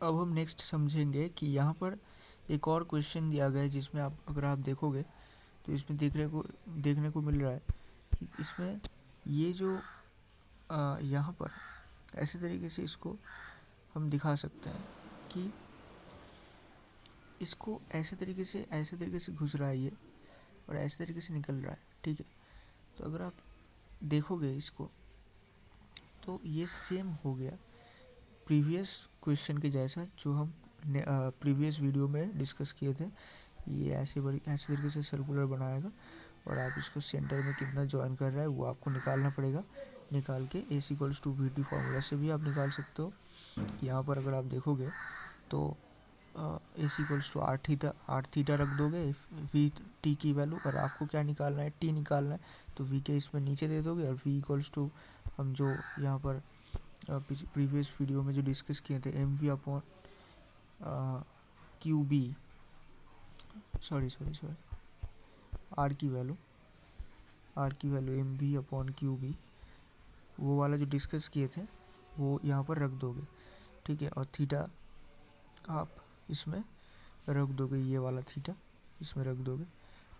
अब हम नेक्स्ट समझेंगे कि यहाँ पर एक और क्वेश्चन दिया गया है, जिसमें अगर आप देखोगे तो इसमें देखने को मिल रहा है कि इसमें ये जो यहाँ पर ऐसे तरीके से इसको हम दिखा सकते हैं कि इसको ऐसे तरीके से घुस रहा है ये, और ऐसे तरीके से निकल रहा है, ठीक है। तो अगर आप देखोगे इसको तो ये सेम हो गया प्रीवियस क्वेश्चन के जैसा, जो हम प्रीवियस वीडियो में डिस्कस किए थे। ये ऐसे तरीके से सर्कुलर बनाएगा, और आप इसको सेंटर में कितना ज्वाइन कर रहा है वो आपको निकालना पड़ेगा। निकाल के AC=VT फार्मूला से भी आप निकाल सकते हो। यहाँ पर अगर आप देखोगे तो AC=r रख दोगे VT की वैल्यू, और आपको क्या निकालना है, T निकालना है, तो V के इसमें नीचे दे दोगे, और V हम जो यहाँ पर प्रीवियस वीडियो में जो डिस्कस किए थे MV/QB, सॉरी R की वैल्यू MV/QB, वो वाला जो डिस्कस किए थे वो यहाँ पर रख दोगे, ठीक है। और थीटा आप इसमें रख दोगे, ये वाला थीटा इसमें रख दोगे,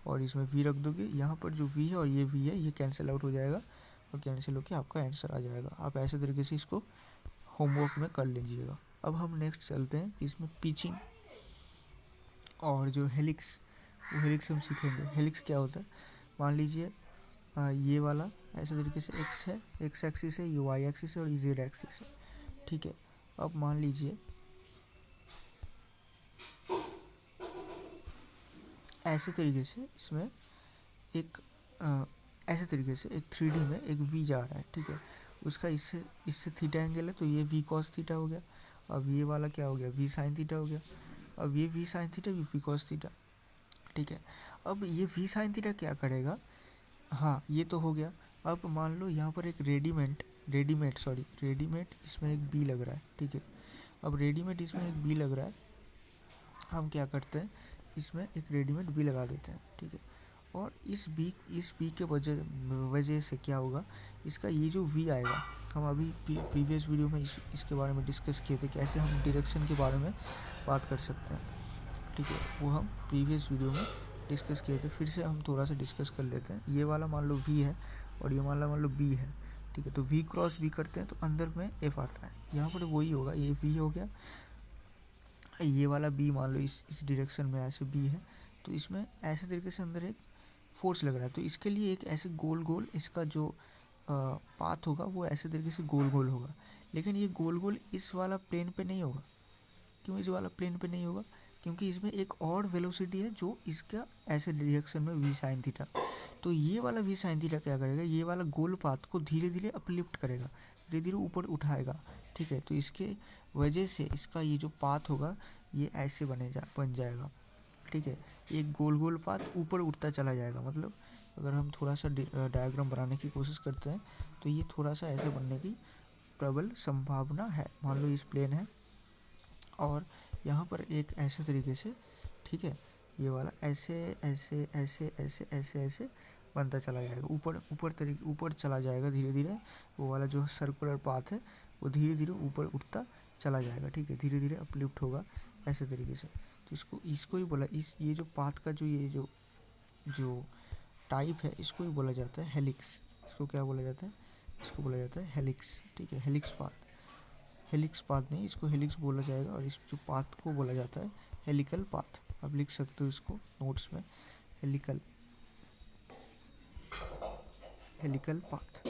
और इसमें V रख दोगे। यहाँ पर जो V है और ये V है, ये कैंसिल आउट हो जाएगा, और कैंसिल होकर आपका आंसर आ जाएगा। आप ऐसे तरीके से इसको होमवर्क में कर लीजिएगा। अब हम नेक्स्ट चलते हैं कि इसमें पिचिंग और जो हेलिक्स, वो हेलिक्स हम सीखेंगे। हेलिक्स क्या होता है, मान लीजिए ये वाला ऐसे तरीके से x है, x एक्सिस है, ये y एक्सिस है, और ये z एक्सिस है, ठीक है। अब मान लीजिए ऐसे तरीके से इसमें एक ऐसे तरीके से एक 3D में एक V जा रहा है, ठीक है। उसका इससे थीटा एंगल है, तो ये V cos थीटा हो गया। अब ये वाला क्या हो गया, V sin थीटा हो गया। अब ये V sin थीटा, ये V cos थीटा, ठीक है। अब ये V sin थीटा क्या करेगा, हाँ ये तो हो गया। अब मान लो यहाँ पर एक रेडीमेड इसमें एक बी लग रहा है, ठीक है। अब रेडीमेड इसमें एक बी लग रहा है, हम क्या करते हैं, इसमें एक रेडीमेड बी लगा देते हैं, ठीक है। और इस बी के वजह से क्या होगा, इसका ये जो वी आएगा, हम अभी प्रीवियस वीडियो में इसके बारे में डिस्कस किए थे, कैसे हम डायरेक्शन के बारे में बात कर सकते हैं, ठीक है। वो हम प्रीवियस वीडियो में डिस्कस किए थे, फिर से हम थोड़ा सा डिस्कस कर लेते हैं। ये वाला मान लो V है, और ये मान लो B है, ठीक है। तो V क्रॉस B करते हैं तो अंदर में F आता है, यहाँ पर वही होगा, ये V हो गया, ये वाला B मान लो इस डायरेक्शन में ऐसे B है, तो इसमें ऐसे तरीके से अंदर एक फोर्स लग रहा है। तो इसके लिए एक ऐसे गोल इसका जो पाथ होगा वो ऐसे तरीके से गोल होगा, लेकिन ये गोल इस वाला प्लेन पे नहीं होगा। क्यों इस वाला प्लेन पे नहीं होगा, क्योंकि इसमें एक और वेलोसिटी है जो इसका ऐसे डायरेक्शन में V sin थीटा। तो ये वाला V sin थीटा क्या करेगा, ये वाला गोल पाथ को धीरे धीरे अपलिफ्ट करेगा, धीरे धीरे ऊपर उठाएगा, ठीक है। तो इसके वजह से इसका ये जो पाथ होगा ये ऐसे बन जाएगा, ठीक है। एक गोल पाथ ऊपर उठता चला जाएगा। मतलब अगर हम थोड़ा सा डायग्राम बनाने की कोशिश करते हैं तो ये थोड़ा सा ऐसे बनने की प्रबल संभावना है। मान लो इस प्लेन है, और यहाँ पर एक ऐसे तरीके से, ठीक है, ये वाला ऐसे बनता चला जाएगा, ऊपर चला जाएगा धीरे धीरे। वो वाला जो सर्कुलर पाथ है वो धीरे धीरे ऊपर उठता चला जाएगा, ठीक है, धीरे धीरे अपलिफ्ट होगा ऐसे तरीके से। तो इसको ही बोला, ये जो पाथ का जो टाइप है, इसको ही बोला जाता है हेलिक्स। इसको क्या बोला जाता है, इसको बोला जाता है हेलिक्स, ठीक है। हेलिक्स पाथ नहीं, इसको हेलिक्स बोला जाएगा, और इस जो पाथ को बोला जाता है हेलिकल पाथ। आप लिख सकते हो इसको नोट्स में, हेलिकल पाथ,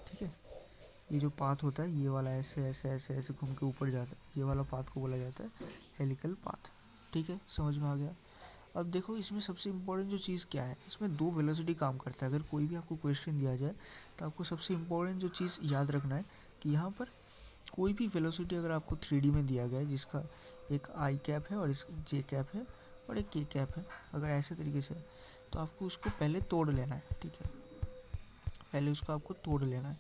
ठीक है। ये जो पाथ होता है ये वाला ऐसे घूम के ऊपर जाता है, ये वाला पाथ को बोला जाता है हेलिकल पाथ, ठीक है। समझ में आ गया। अब देखो इसमें सबसे इम्पोर्टेंट जो चीज़ क्या है, इसमें दो वेलोसिटी काम करता है। अगर कोई भी आपको क्वेश्चन दिया जाए तो आपको सबसे इम्पोर्टेंट जो चीज़ याद रखना है कि यहाँ पर कोई भी वेलोसिटी अगर आपको 3D में दिया गया है, जिसका एक आई कैप है और इस जे कैप है और एक के कैप है, अगर ऐसे तरीके से, तो आपको उसको पहले तोड़ लेना है, ठीक है। पहले उसको आपको तोड़ लेना है।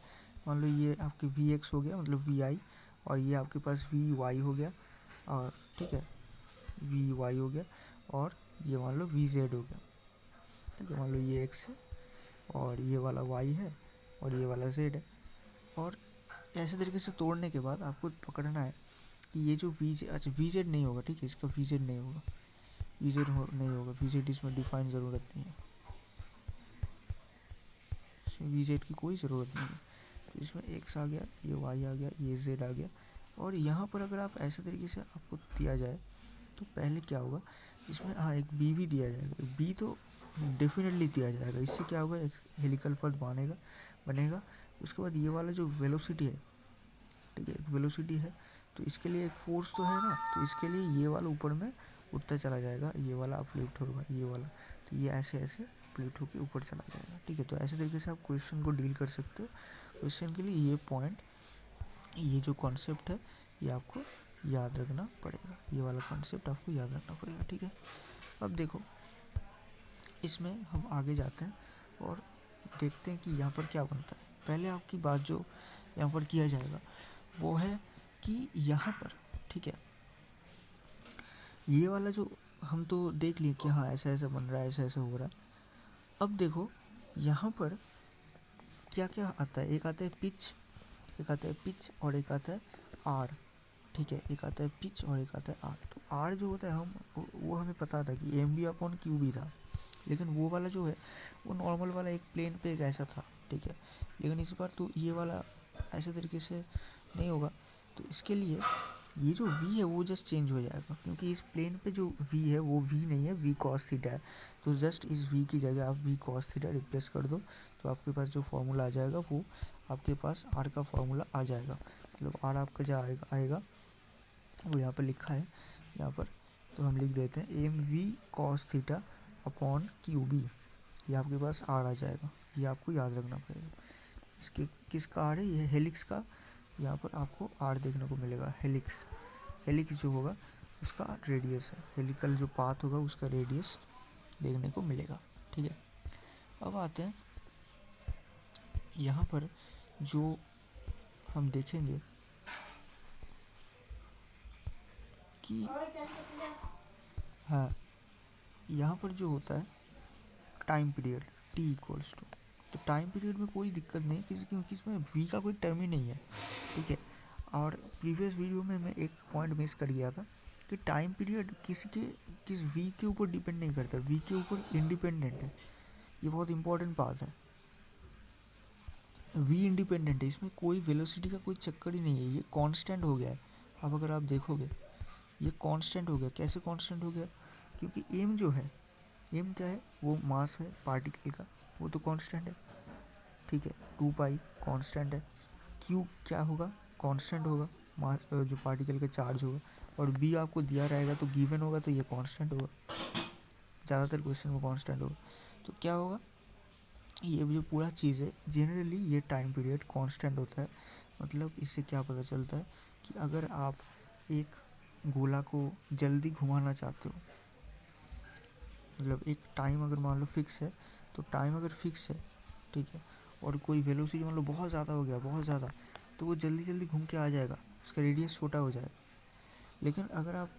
मान लो ये आपकी Vx हो गया, मतलब Vi, और ये आपके पास Vy हो गया, और ठीक है, Vy हो गया, और ये मान लो Vz हो गया, ठीक है। मान लो ये x है, और ये वाला y है, और ये वाला z है। और ऐसे तरीके से तोड़ने के बाद आपको पकड़ना है कि ये जो अच्छा VZ नहीं होगा, ठीक है, इसका VZ नहीं होगा, नहीं होगा, VZ इसमें डिफाइन ज़रूरत नहीं है, इसमें VZ की कोई ज़रूरत नहीं है। तो इसमें X आ गया, ये Y आ गया, ये Z आ गया। और यहाँ पर अगर आप ऐसे तरीके से आपको दिया जाए तो पहले क्या होगा, इसमें हाँ एक B भी दिया जाएगा, B तो डेफिनेटली दिया जाएगा। इससे क्या होगा, एक हेलिकल पथ बनेगा। उसके बाद ये वाला जो वेलोसिटी है, ठीक है, एक वेलोसिटी है, तो इसके लिए एक फोर्स तो है ना, तो इसके लिए ये वाला ऊपर में उठता चला जाएगा, ये वाला अपलिफ्ट होगा, ये वाला, तो ये ऐसे ऐसे अपलिफ्ट होकर ऊपर चला जाएगा, ठीक है। तो ऐसे तरीके से आप क्वेश्चन को डील कर सकते हो। क्वेश्चन के लिए ये पॉइंट, ये जो कॉन्सेप्ट है, ये आपको याद रखना पड़ेगा, ये वाला कॉन्सेप्ट आपको याद रखना पड़ेगा, ठीक है। अब देखो, इसमें हम आगे जाते हैं और देखते हैं कि यहाँ पर क्या बनता है। पहले आपकी बात जो यहाँ पर किया जाएगा वो है कि यहाँ पर, ठीक है, ये वाला जो हम तो देख लिए कि हाँ ऐसा ऐसा बन रहा है, ऐसा ऐसा हो रहा है। अब देखो यहाँ पर क्या क्या आता है, एक आता है पिच और एक आता है आर, ठीक है, एक आता है पिच और एक आता है आर। तो आर जो होता है वो हमें पता था कि MB/Q था, लेकिन वो वाला जो है वो नॉर्मल वाला एक प्लेन पे एक ऐसा था, ठीक है। लेकिन इस बार तो ये वाला ऐसे तरीके से नहीं होगा, तो इसके लिए ये जो v है वो जस्ट चेंज हो जाएगा, क्योंकि इस प्लेन पे जो v है वो v नहीं है, v cos थीटा है। तो जस्ट इस v की जगह आप v cos थीटा रिप्लेस कर दो, तो आपके पास जो फॉर्मूला आ जाएगा वो आपके पास r का फॉर्मूला आ जाएगा। मतलब r आपका जो आएगा वो यहाँ पर लिखा है, यहाँ पर तो हम लिख देते हैं MV cos theta upon QB, ये आपके पास r आ जाएगा। ये आपको याद रखना पड़ेगा। इसके किसका r है, ये हेलिक्स का, यहाँ पर आपको r देखने को मिलेगा। हेलिक्स जो होगा उसका रेडियस है, हेलिकल जो पाथ होगा उसका रेडियस देखने को मिलेगा, ठीक है। अब आते हैं यहाँ पर जो हम देखेंगे कि हाँ, यहाँ पर जो होता है टाइम पीरियड T=, तो टाइम पीरियड में कोई दिक्कत नहीं, क्योंकि इसमें v का कोई टर्म ही नहीं है, ठीक है। और प्रीवियस वीडियो में मैं एक पॉइंट मिस कर गया था कि टाइम पीरियड किस v के ऊपर डिपेंड नहीं करता, v के ऊपर इंडिपेंडेंट है। ये बहुत इंपॉर्टेंट बात है, v इंडिपेंडेंट है, इसमें कोई वेलोसिटी का कोई चक्कर ही नहीं है, ये कांस्टेंट हो गया है। अब अगर आप देखोगे ये कांस्टेंट हो गया, कैसे कांस्टेंट हो गया, क्योंकि m जो है, m क्या है, वो मास है पार्टिकल का, वो तो कांस्टेंट है, ठीक है, 2π कांस्टेंट है। q क्या होगा, कांस्टेंट होगा, मास जो पार्टिकल का चार्ज होगा, और b आपको दिया रहेगा तो गिवन होगा, तो ये कांस्टेंट होगा, ज़्यादातर क्वेश्चन में कांस्टेंट होगा। तो क्या होगा, ये जो पूरा चीज़ है जनरली ये टाइम पीरियड कांस्टेंट होता है। मतलब इससे क्या पता चलता है कि अगर आप एक गोला को जल्दी घुमाना चाहते हो, मतलब एक टाइम अगर मान लो फिक्स है, तो टाइम अगर फिक्स है, ठीक है, और कोई वेलोसिटी मान लो बहुत ज़्यादा हो गया, बहुत ज़्यादा, तो वो जल्दी जल्दी घूम के आ जाएगा, उसका रेडियस छोटा हो जाएगा। लेकिन अगर आप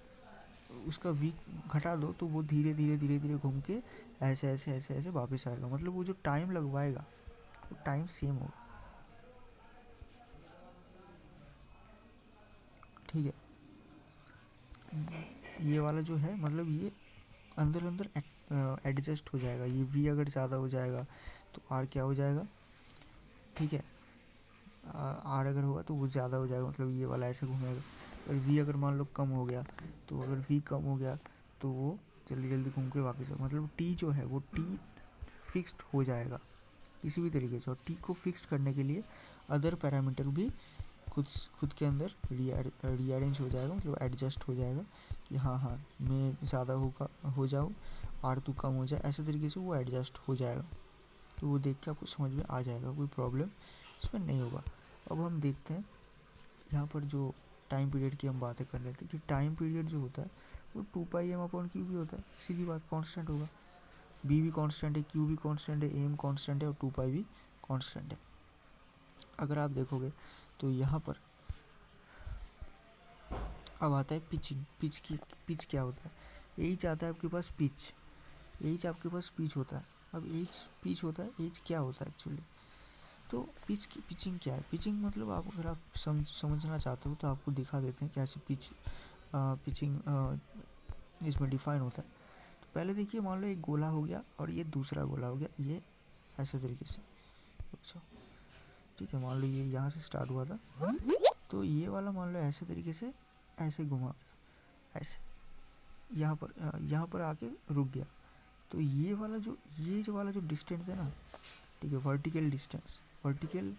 उसका v घटा दो तो वो धीरे धीरे घूम के ऐसे वापस आएगा। मतलब वो जो टाइम लगवाएगा वो टाइम सेम होगा, ठीक है। ये वाला जो है मतलब ये अंदर एडजस्ट हो जाएगा। ये v अगर ज़्यादा हो जाएगा तो r क्या हो जाएगा, ठीक है, r अगर होगा तो वो ज़्यादा हो जाएगा, मतलब ये वाला ऐसे घूमेगा। और v अगर मान लो कम हो गया, तो अगर v कम हो गया तो वो जल्दी घूम के वापस आएगा। मतलब t जो है वो t फिक्स्ड हो जाएगा किसी भी तरीके से, और t को फिक्स्ड करने के लिए अदर पैरामीटर भी खुद के अंदर रीअरेंज हो जाएगा, मतलब एडजस्ट हो जाएगा कि हाँ मैं ज़्यादा हो जाऊँ, r तो कम हो जाए, ऐसे तरीके से वो एडजस्ट हो जाएगा। तो वो देख के आपको समझ में आ जाएगा, कोई प्रॉब्लम इसमें नहीं होगा। अब हम देखते हैं यहाँ पर जो टाइम पीरियड की हम बातें कर रहे थे कि टाइम पीरियड जो होता है वो 2πm/Q भी होता है, सीधी बात, कांस्टेंट होगा। b भी कांस्टेंट है, q भी कांस्टेंट है, m कांस्टेंट है और 2π भी कांस्टेंट है। अगर आप देखोगे तो यहाँ पर अब आता है पिचिंग। पिच क्या होता है, एच आता है आपके पास, एच आपके पास पिच होता है। अब एच पिच होता है, एच क्या होता है एक्चुअली, तो पिचिंग क्या है? पिचिंग मतलब आप अगर आप समझना चाहते हो तो आपको दिखा देते हैं कैसे पिचिंग इसमें डिफाइन होता है। तो पहले देखिए, मान लो एक गोला हो गया और ये दूसरा गोला हो गया, ये ऐसे तरीके से। अच्छा ठीक है, मान लो ये यहाँ से स्टार्ट हुआ था, तो ये वाला मान लो ऐसे तरीके से ऐसे घुमा, ऐसे यहाँ पर आके रुक गया। तो ये वाला जो डिस्टेंस है ना, ठीक है, वर्टिकल डिस्टेंस, वर्टिकल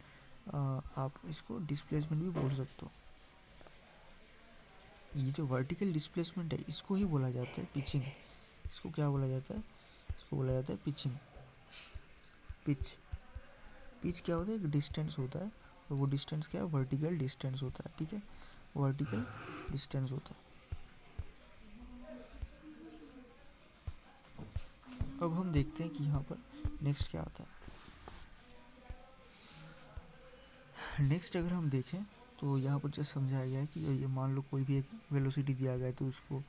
आप इसको डिस्प्लेसमेंट भी बोल सकते हो। ये जो वर्टिकल डिस्प्लेसमेंट है इसको ही बोला जाता है पिचिंग। इसको क्या बोला जाता है? इसको बोला जाता है पिचिंग। पिच क्या होता है? एक डिस्टेंस होता है, और वो डिस्टेंस क्या है? वर्टिकल डिस्टेंस होता है। ठीक है, वर्टिकल डिस्टेंस होता है। अब हम देखते हैं कि यहाँ पर नेक्स्ट क्या आता है। नेक्स्ट अगर हम देखें तो यहाँ पर जैसे समझाया गया है कि ये मान लो कोई भी एक वेलोसिटी दिया गया है, तो उसको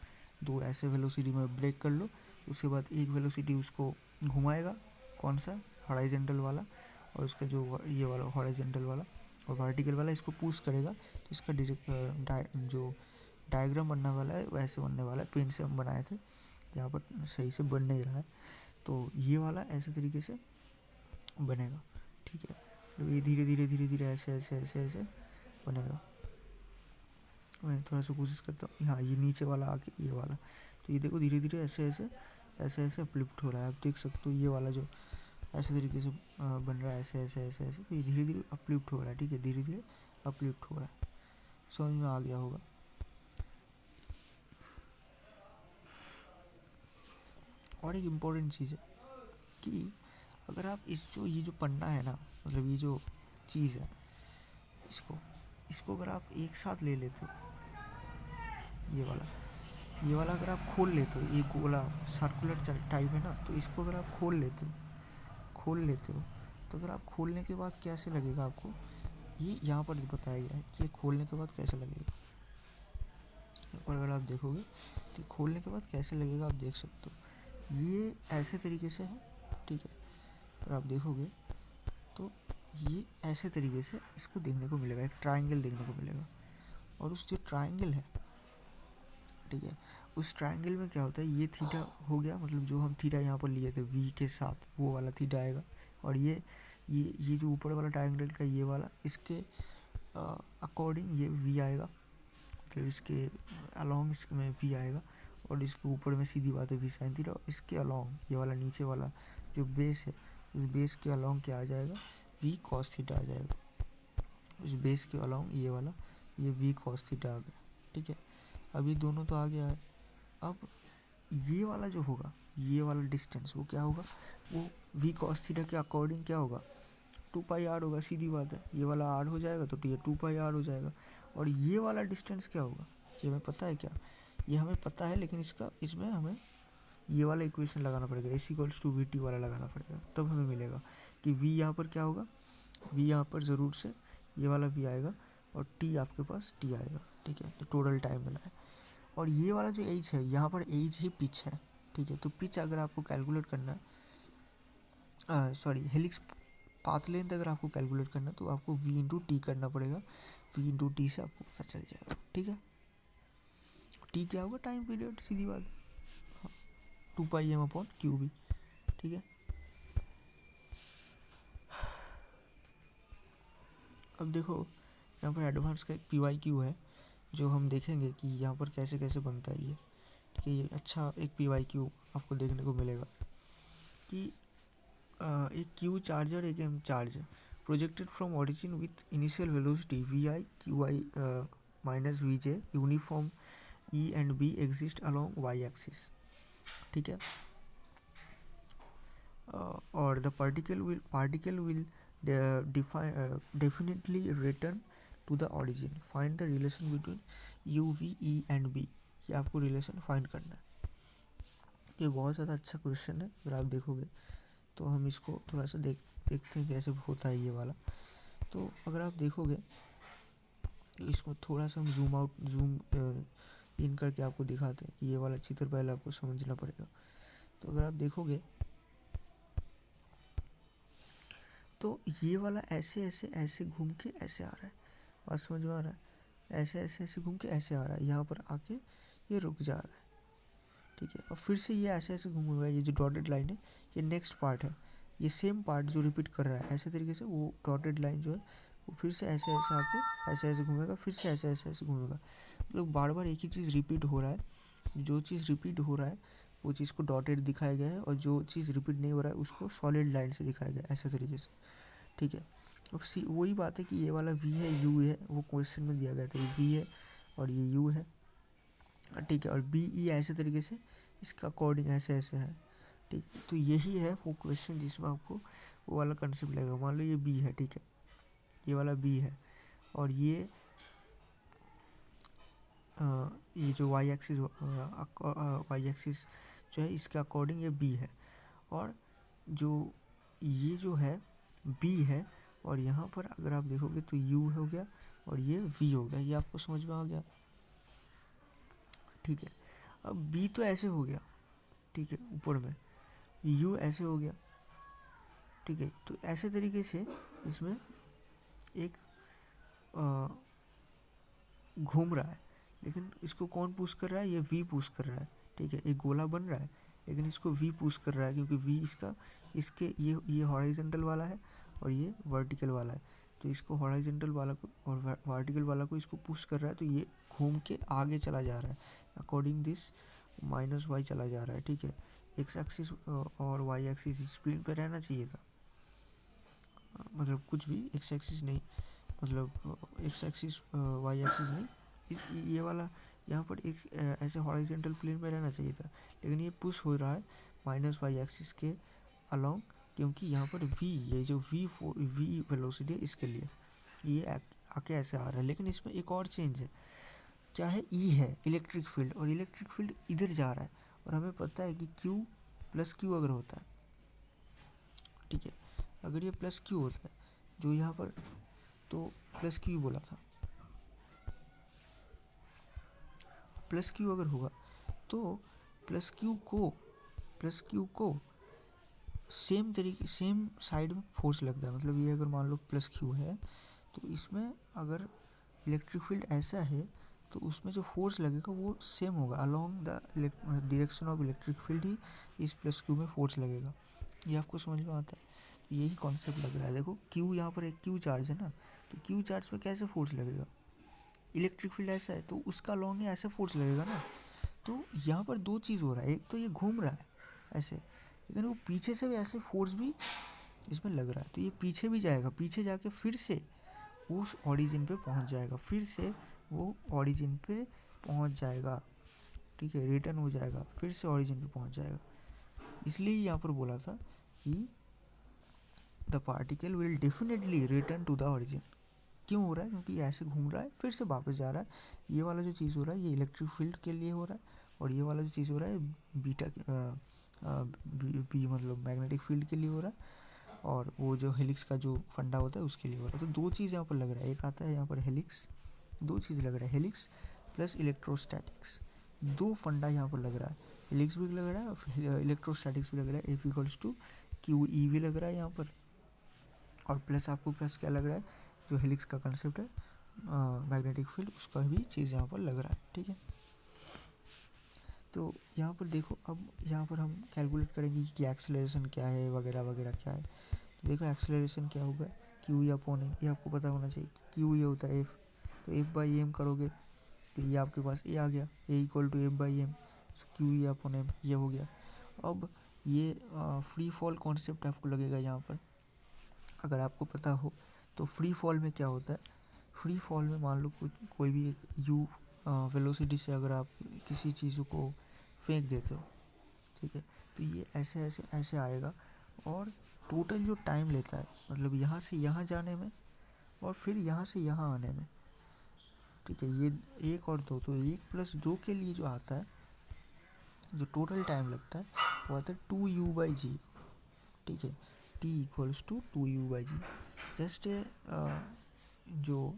दो ऐसे वेलोसिटी में ब्रेक कर लो, उसके बाद एक वेलोसिटी उसको घुमाएगा, कौन सा? हॉरिजॉन्टल वाला, और उसका जो ये वाला हॉरिजॉन्टल वाला और वर्टिकल वाला इसको पुश करेगा। तो इसका जो डायग्राम बनने वाला है वैसे बनने वाला है। पेन से हम बनाए थे, यहाँ पर सही से बन नहीं रहा है, तो ये वाला ऐसे तरीके से बनेगा। ठीक है, तो ये धीरे धीरे ऐसे ऐसे ऐसे ऐसे बनेगा। मैं थोड़ा सा कोशिश करता हूँ। हाँ, ये नीचे वाला आके ये वाला, तो ये देखो धीरे धीरे ऐसे ऐसे ऐसे ऐसे अपलिफ्ट हो रहा है। आप देख सकते हो ये वाला जो ऐसे तरीके से बन रहा है, ऐसे ऐसे ऐसे ऐसे, तो ये धीरे धीरे अपलिफ्ट हो रहा है। ठीक है, धीरे धीरे अपलिफ्ट हो रहा है। समझ में आ गया होगा। और एक इम्पोर्टेंट चीज़ है कि अगर आप ये जो पन्ना है ना, मतलब ये जो चीज़ है, इसको अगर आप एक साथ ले लेते हो, ये वाला अगर आप खोल लेते हो, ये गोला सर्कुलर टाइप है ना, तो इसको अगर आप खोल लेते हो, तो अगर आप खोलने के बाद कैसे लगेगा आपको, ये यहाँ पर बताया गया है कि खोलने के बाद कैसे लगेगा। और अगर आप देखोगे तो खोलने के बाद कैसे लगेगा, आप देख सकते हो ये ऐसे तरीके से है। ठीक है, और आप देखोगे तो ये ऐसे तरीके से इसको देखने को मिलेगा, एक ट्रायंगल देखने को मिलेगा। और उस जो ट्रायंगल है, ठीक है, उस ट्रायंगल में क्या होता है, ये थीटा हो गया, मतलब जो हम थीटा यहाँ पर लिए थे वी के साथ, वो वाला थीटा आएगा। और ये जो ऊपर वाला ट्रायंगल का ये वाला, इसके अकॉर्डिंग ये वी आएगा, मतलब इसके अलॉन्ग इसमें वी आएगा। और इसके ऊपर में सीधी बात है वी साइन थीटा। इसके अलॉन्ग ये वाला नीचे वाला जो बेस है, उस बेस के अलॉन्ग क्या आ जाएगा? वी कॉस थीटा आ जाएगा। उस बेस के अलॉन्ग ये वाला ये वी कॉस थीटा आ गया। ठीक है, अब ये दोनों तो आ गया है। अब ये वाला जो होगा, ये वाला डिस्टेंस, वो क्या होगा? वो वी कॉस थीटा के अकॉर्डिंग क्या होगा? 2 पाई आर होगा। सीधी बात है, ये वाला आर हो जाएगा तो ये 2 पाई आर हो जाएगा। और ये वाला डिस्टेंस क्या होगा, ये हमें पता है क्या? ये हमें पता है, लेकिन इसमें हमें ये वाला इक्वेशन लगाना पड़ेगा, S=VT वाला लगाना पड़ेगा, तब हमें मिलेगा कि V यहाँ पर क्या होगा। V यहाँ पर ज़रूर से ये वाला V आएगा, और T आपके पास T आएगा। ठीक है, तो टोटल टाइम बना है। और ये वाला जो H है, यहाँ पर H ही पिच है। ठीक है, तो पिच अगर आपको कैलकुलेट करना है, सॉरी, हेलिक्स पाथ लेंथ अगर आपको कैलकुलेट करना है, तो आपको V/T करना पड़ेगा। V/T से आपको पता चल जाएगा। ठीक है, T क्या होगा? टाइम पीरियड, सीधी बात। हाँ, 2πm/QB। ठीक है, अब देखो यहाँ पर एडवांस का एक PYQ है, जो हम देखेंगे कि यहाँ पर कैसे कैसे बनता है ये। ठीक है, ये अच्छा एक PYQ आपको देखने को मिलेगा कि एक Q चार्जर, एक M charger projected from origin with initial velocity VI QI minus VJ uniform E and B exist along Y axis। ठीक है, और the particle will definitely return to the origin। find the relation between U, V, E and B। ये आपको relation find करना है। ये बहुत ज़्यादा अच्छा क्वेश्चन है। अगर आप देखोगे तो हम इसको थोड़ा सा देखते हैं कैसे होता है ये वाला। तो अगर आप देखोगे तो इसको थोड़ा सा हम जूम इन करके आपको दिखाते हैं कि ये वाला चित्र पहले आपको समझना पड़ेगा। तो अगर आप देखोगे तो ये वाला ऐसे ऐसे ऐसे घूम के ऐसे आ रहा है, बात समझ में आ रहा है, ऐसे ऐसे ऐसे घूम के ऐसे आ रहा है, यहाँ पर आके ये रुक जा रहा है, ठीक है। और फिर से ये ऐसे ऐसे घूमेगा, ये जो डॉटेड लाइन है ये नेक्स्ट पार्ट है, ये सेम पार्ट जो रिपीट कर रहा है ऐसे तरीके से, वो डॉटेड लाइन जो है वो फिर से ऐसे ऐसे आके ऐसे ऐसे घूमेगा, फिर से ऐसे ऐसे ऐसे घूमेगा, मतलब बार बार एक ही चीज़ रिपीट हो रहा है। जो चीज़ रिपीट हो रहा है वो चीज़ को डॉटेड दिखाया गया है, और जो चीज़ रिपीट नहीं हो रहा है उसको सॉलिड लाइन से दिखाया गया है, ऐसे तरीके से, ठीक है। अब सी वही बात है कि ये वाला वी है यू है, वो क्वेश्चन में दिया गया था, ये वी है और ये यू है, ठीक है। और बी ई ऐसे तरीके से इसका अकॉर्डिंग ऐसे ऐसे है, ठीक। तो यही है वो क्वेश्चन जिसमें आपको वो वाला कंसेप्ट लगेगा। मान लो ये बी है, ठीक है, ये वाला बी है, और ये जो वाई एक्सिस जो है इसके अकॉर्डिंग ये बी है, और जो ये जो है बी है, और यहाँ पर अगर आप देखोगे तो यू हो गया और ये वी हो गया, ये आपको समझ में आ गया, ठीक है। अब बी तो ऐसे हो गया, ठीक है, ऊपर में यू ऐसे हो गया, ठीक है। तो ऐसे तरीके से इसमें एक घूम रहा है, लेकिन इसको कौन पुश कर रहा है, ये वी पुश कर रहा है, ठीक है। एक गोला बन रहा है लेकिन इसको वी पुश कर रहा है, क्योंकि वी इसका इसके ये हॉरिजॉन्टल वाला है और ये वर्टिकल वाला है, तो इसको हॉरिजॉन्टल वाला को और वर्टिकल वाला को इसको पुश कर रहा है, तो ये घूम के आगे चला जा रहा है अकॉर्डिंग दिस माइनस वाई चला जा रहा है, ठीक है। एक्स एक्सिस और वाई एक्सिस इस प्लेन पे रहना चाहिए था, मतलब कुछ भी एक्स एक्सिस नहीं, मतलब एक्स एक्सिस वाई एक्सिस नहीं, ये वाला यहाँ पर एक ऐसे हॉरिजॉन्टल प्लेन में रहना चाहिए था, लेकिन ये पुश हो रहा है माइनस वाई एक्सिस के अलोंग, क्योंकि यहाँ पर वी ये जो वी वेलोसिटी है इसके लिए ये आके ऐसे आ रहा है। लेकिन इसमें एक और चेंज है, क्या है, ई है इलेक्ट्रिक फील्ड, और इलेक्ट्रिक फील्ड इधर जा रहा है, और हमें पता है कि क्यू प्लस क्यू अगर होता है, ठीक है, अगर ये प्लस क्यू होता है जो यहाँ पर, तो प्लस क्यू बोला था, प्लस क्यू अगर होगा तो प्लस क्यू को सेम तरीके सेम साइड में फोर्स लगता है, मतलब ये अगर मान लो प्लस क्यू है तो इसमें अगर इलेक्ट्रिक फील्ड ऐसा है तो उसमें जो फोर्स लगेगा वो सेम होगा, along the direction of electric field ही इस प्लस क्यू में फोर्स लगेगा। ये आपको समझ में आता है, तो यही कॉन्सेप्ट लग रहा है। देखो क्यू यहाँ पर एक क्यू चार्ज है ना, तो क्यू चार्ज पे कैसे फोर्स लगेगा, इलेक्ट्रिक फील्ड ऐसा है तो उसका लॉन्ग ऐसे फोर्स लगेगा ना। तो यहाँ पर दो चीज़ हो रहा है, एक तो ये घूम रहा है ऐसे, लेकिन वो पीछे से भी ऐसे फोर्स भी इसमें लग रहा है, तो ये पीछे भी जाएगा, पीछे जाके फिर से उस ओरिजिन पे पहुँच जाएगा, फिर से वो ओरिजिन पे पहुँच जाएगा, ठीक है, रिटर्न हो जाएगा, फिर से ओरिजिन पे पहुँच जाएगा। इसलिए यहाँ पर बोला था कि the particle will definitely return to the origin. क्यों हो रहा है, क्योंकि ऐसे घूम रहा है फिर से वापस जा रहा है। ये वाला जो चीज़ हो रहा है ये इलेक्ट्रिक फील्ड के लिए हो रहा है, और ये वाला जो चीज़ हो रहा है बीटा बी मतलब मैग्नेटिक फील्ड के लिए हो रहा है, और वो जो हेलिक्स का जो फंडा होता है उसके लिए हो रहा है। तो दो चीज़ यहाँ पर लग रहा है, एक आता है यहाँ पर हेलिक्स, दो चीज़ लग रहा है, हेलिक्स प्लस इलेक्ट्रोस्टैटिक्स, दो फंडा यहाँ पर लग रहा है, हेलिक्स भी लग रहा है और इलेक्ट्रोस्टैटिक्स भी लग रहा है, F equals to Q E भी लग रहा है यहाँ पर, और प्लस आपको प्लस क्या लग रहा है, जो हेलिक्स का कंसेप्ट है मैग्नेटिक फील्ड, उसका भी चीज़ यहाँ पर लग रहा है, ठीक है। तो यहाँ पर देखो, अब यहाँ पर हम कैलकुलेट करेंगे कि एक्सेलरेशन क्या है वगैरह वगैरह क्या है। तो देखो एक्सेलरेशन क्या होगा, क्यू या अपॉन एम, ये आपको पता होना चाहिए। क्यू ये होता है एफ, तो एफ बाई एम करोगे तो ये आपके पास ए आ गया, a equal to F by m, q या अपॉन एम ये हो गया। अब ये फ्री फॉल कॉन्सेप्ट आपको लगेगा यहाँ पर, अगर आपको पता हो तो फ्री फॉल में क्या होता है, फ्री फॉल में मान लो कोई भी एक यू वेलोसिटी से अगर आप किसी चीज़ को फेंक देते हो, ठीक है, तो ये ऐसे ऐसे ऐसे आएगा, और टोटल जो टाइम लेता है, मतलब यहाँ से यहाँ जाने में और फिर यहाँ से यहाँ आने में, ठीक है, ये एक और दो, तो एक प्लस दो के लिए जो आता है, जो टोटल टाइम लगता है वो आता है 2u/g, ठीक है, t equals to 2u/g। Just जो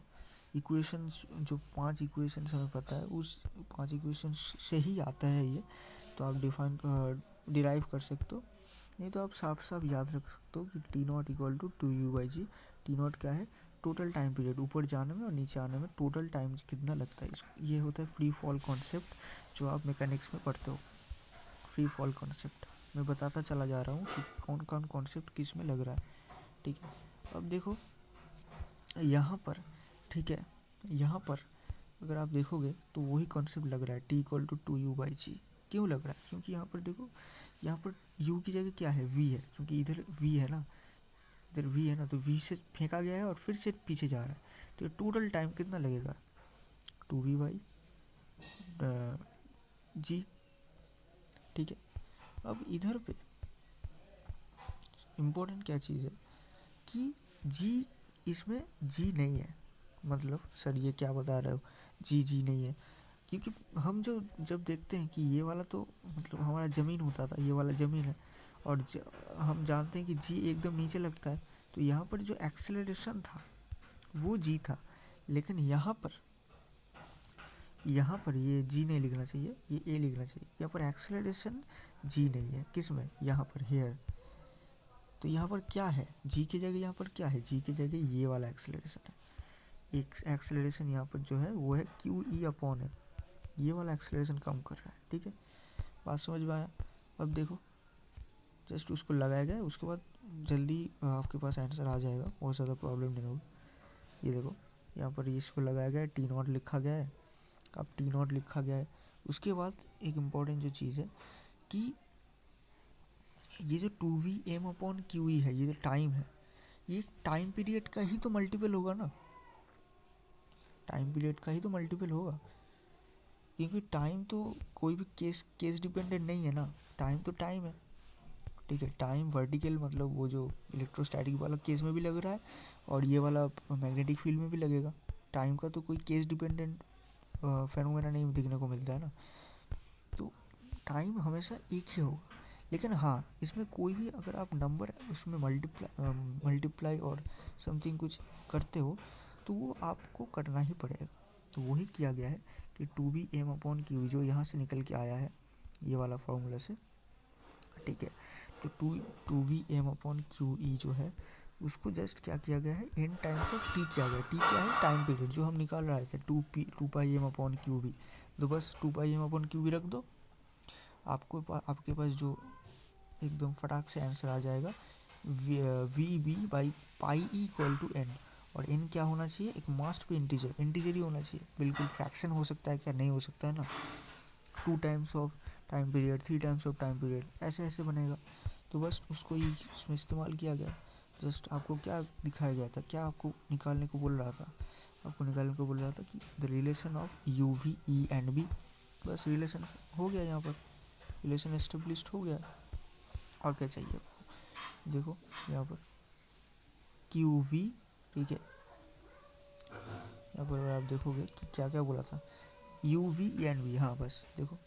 इक्वेशंस, जो 5 इक्वेशंस हमें पता है उस 5 इक्वेशंस से ही आता है ये, तो आप डिराइव कर सकते हो नहीं तो आप साफ साफ याद रख सकते हो कि T naught equal to 2u/g। T naught क्या है, टोटल टाइम पीरियड, ऊपर जाने में और नीचे आने में टोटल टाइम कितना लगता है। ये होता है फ्री फॉल कॉन्सेप्ट जो आप मैकेनिक्स में पढ़ते हो। फ्री फॉल कॉन्सेप्ट मैं बताता चला जा रहा हूँ कि कौन कौन कॉन्सेप्ट किस में लग रहा है, ठीक है। अब देखो यहाँ पर, ठीक है, यहाँ पर अगर आप देखोगे तो वही कॉन्सेप्ट लग रहा है, टी इक्वल टू 2u/g। क्यों लग रहा है, क्योंकि यहाँ पर देखो, यहाँ पर u की जगह क्या है, v है, क्योंकि इधर v है ना, इधर v है ना, तो v से फेंका गया है और फिर से पीछे जा रहा है, तो टोटल टाइम कितना लगेगा, 2v/g, ठीक है। अब इधर पे इम्पोर्टेंट क्या चीज़ है कि g, इसमें g नहीं है, मतलब सर ये क्या बता रहे हो, जी नहीं है, क्योंकि हम जब देखते हैं कि ये वाला तो मतलब हमारा ज़मीन होता था, ये वाला ज़मीन है, और हम जानते हैं कि जी एकदम नीचे लगता है, तो यहाँ पर जो एक्सेलरेशन था वो जी था, लेकिन यहाँ पर ये जी नहीं लिखना चाहिए, ये ए लिखना चाहिए। यहाँ पर एक्सेलरेशन जी नहीं है, किस में, यहाँ पर हेयर, तो यहाँ पर क्या है, जी की जगह यहाँ पर क्या है, जी की जगह ये वाला एक्सेलरेशन है। एक एक्सेलरेशन यहाँ पर जो है वो है QE/N, ये वाला एक्सेलरेशन कम कर रहा है, ठीक है। बात समझ में आया। अब देखो जस्ट उसको लगाया गया, उसके बाद जल्दी आपके पास आंसर आ जाएगा, बहुत ज़्यादा प्रॉब्लम नहीं होगी। ये देखो यहाँ पर इसको लगाया गया है, टी नॉट लिखा गया है, अब टी नॉट लिखा गया है। उसके बाद एक इम्पॉर्टेंट जो चीज़ है कि ये जो 2Vm/QE है, ये जो टाइम है, ये टाइम पीरियड का ही तो मल्टीपल होगा ना, टाइम पीरियड का ही तो मल्टीपल होगा, क्योंकि टाइम तो कोई भी केस डिपेंडेंट नहीं है ना, टाइम तो टाइम है, ठीक है। टाइम वर्टिकल मतलब वो जो इलेक्ट्रोस्टैटिक वाला केस में भी लग रहा है और ये वाला मैग्नेटिक फील्ड में भी लगेगा। टाइम का तो कोई केस डिपेंडेंट फेनोमेना नहीं देखने को मिलता है ना, तो टाइम हमेशा एक ही होगा। लेकिन हाँ, इसमें कोई भी अगर आप नंबर उसमें मल्टीप्लाई और समथिंग कुछ करते हो तो वो आपको करना ही पड़ेगा, तो वही किया गया है कि 2Vm/Q जो यहाँ से निकल के आया है ये वाला फॉर्मूला से, ठीक है। तो 2Vm/QE जो है उसको जस्ट क्या किया गया है, एन टाइम पर टी किया गया है। टी क्या है, टाइम पीरियड जो हम निकाल रहे थे, 2πm/QB, तो बस 2πm/QB रख दो, आपके पास जो एकदम फटाक से आंसर आ जाएगा, VB/πe इक्वल टू n, और n क्या होना चाहिए, एक मास्ट पे इंटीजर ही होना चाहिए, बिल्कुल फ्रैक्शन हो सकता है क्या, नहीं हो सकता है ना, 2 times of time period, 3 times of time period, ऐसे ऐसे बनेगा। तो बस उसको ही इसमें इस्तेमाल किया गया। जस्ट आपको क्या दिखाया गया था, क्या आपको निकालने को बोल रहा था, आपको निकालने को बोल रहा था कि the relation of UV E and B, बस रिलेशन हो गया, यहाँ पर रिलेशन एस्टेब्लिश्ड हो गया। और क्या चाहिए आपको, देखो यहाँ पर QV, ठीक है, यहाँ पर आप देखोगे कि क्या क्या बोला था, UV E एंड B, हाँ बस देखो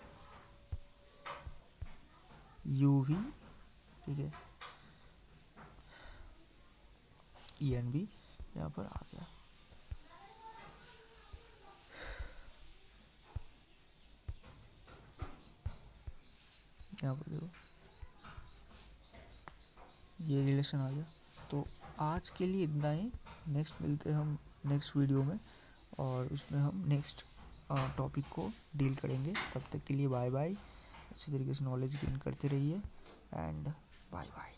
UV, ठीक है, E एंड B यहाँ पर आ गया। यहाँ पर देखो ये रिलेशन आ गया। तो आज के लिए इतना ही, नेक्स्ट मिलते हैं हम नेक्स्ट वीडियो में, और उसमें हम नेक्स्ट टॉपिक को डील करेंगे। तब तक के लिए बाय बाय, अच्छी तरीके से नॉलेज गेन करते रहिए, एंड बाय बाय।